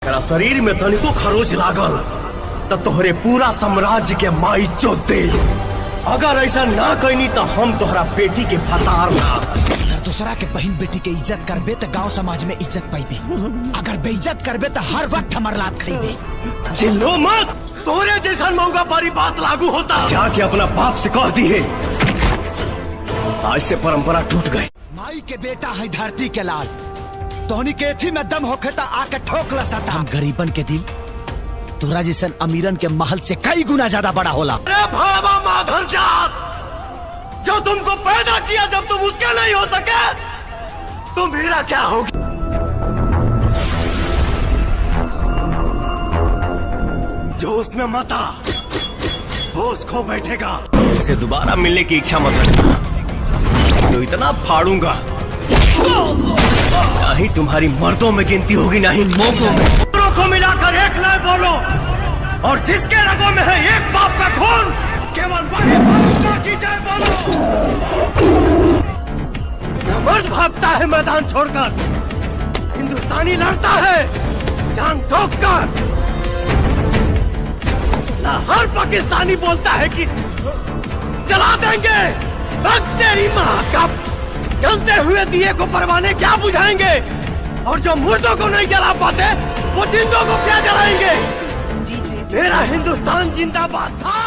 तेरा शरीर में तनिको खरोच लागल तो तोहरे पूरा साम्राज्य के माई चोद दे। अगर ऐसा ना कहनी तो हम तोहरा बेटी के फतार ना। अगर दूसरा के बहन बेटी के इज्जत करबे तो गांव समाज में इज्जत पाइबे, अगर बेइज्जत करबे तो हर वक्त हमार लात खाइबे। चिल्लो मत, तोरे जैसा मौका पारी बात लागू होता। जाके अपना बाप से कह दी है, आज से परंपरा टूट गई। माई के बेटा है धरती के लाल, तोहनी के एथी में दम होखे तो आके ठोक लसता। हम गरीबन के दिल तोरा जैसन अमीरन के महल से कई गुना ज्यादा बड़ा होला। अरे भावा माधर जात, जो तुमको पैदा किया जब तुम उसके नहीं हो सके तो मेरा क्या होगा? जो उसमें मता वो उसको बैठेगा। इससे दोबारा मिलने की इच्छा मत रखना, तो इतना फाड़ूंगा ना ही तुम्हारी मर्दों में गिनती होगी ना ही मौकों में। दोनों को मिलाकर एक लाइन बोलो, और जिसके रगों में है एक बाप का खून केवल वही बाप की जय बोलो। मर्द भागता है मैदान छोड़कर, हिंदुस्तानी लड़ता है जान ठोक कर। हर पाकिस्तानी बोलता है कि जला देंगे, तेरी माँ का जलते हुए दिए को परवाने क्या बुझाएंगे, और जो मुर्दों को नहीं जला पाते वो जिंदों को क्या जलाएंगे। मेरा हिंदुस्तान जिंदाबाद था।